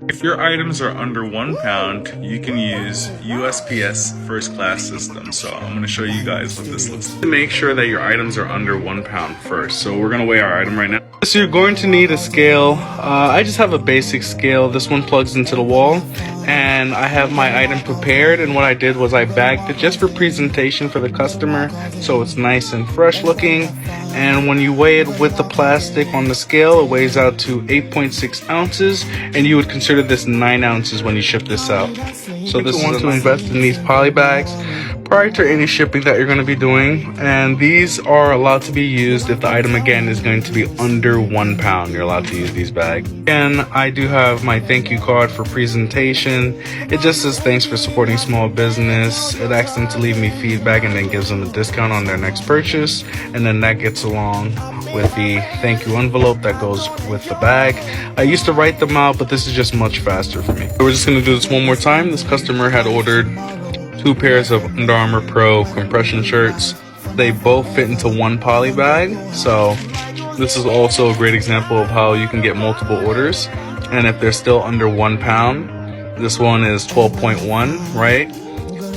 If your items are under £1, you can use USPS first class system. So I'm going to show you guys what this looks like. Make sure that your items are under £1 first. So we're going to weigh our item right now. So you're going to need a scale. I just have a basic scale. This one plugs into the wall, and I have my item prepared, and what I did was I bagged it just for presentation for the customer, so it's nice and fresh looking. And when you weigh it with the plastic on the scale, it weighs out to 8.6 ounces, and you would consider this 9 ounces when you ship this out. So this is to invest in these poly bags prior to any shipping that you're going to be doing, and these are allowed to be used if the item again is going to be under £1. You're allowed to use these bags. And I do have my thank you card for presentation. It just says thanks for supporting small business. It asks them to leave me feedback and then gives them a discount on their next purchase, and then that gets along with the thank you envelope that goes with the bag. I used to write them out, but this is just much faster for me. We're just going to do this one more time. This customer had ordered 2 pairs of Under Armour Pro compression shirts. They both fit into one poly bag, so this is also a great example of how you can get multiple orders. And if they're still under £1, this one is 12.1, right?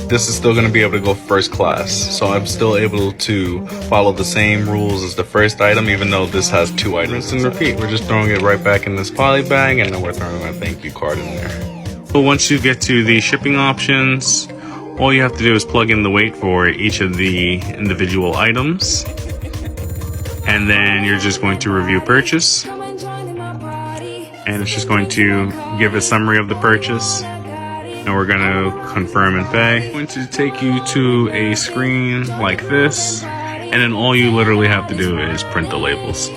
This is still going to be able to go first class. So I'm still able to follow the same rules as the first item, even though this has 2 items. Rinse and repeat. We're just throwing it right back in this poly bag, and then we're throwing a thank you card in there. So once you get to the shipping options, all you have to do is plug in the weight for each of the individual items, and then you're just going to review purchase, and it's just going to give a summary of the purchase, and we're going to confirm and pay. It's going to take you to a screen like this, and then all you literally have to do is print the labels.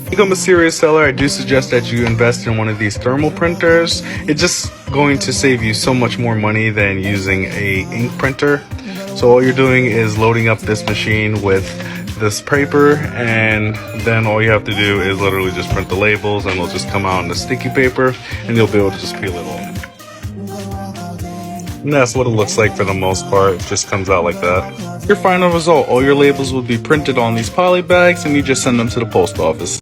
To become a serious seller, I do suggest that you invest in one of these thermal printers. It's just going to save you so much more money than using a ink printer. So all you're doing is loading up this machine with this paper, and then all you have to do is literally just print the labels, and they'll just come out on the sticky paper, and you'll be able to just peel it off. And that's what it looks like for the most part. It just comes out like that. Your final result, all your labels will be printed on these poly bags, and you just send them to the post office.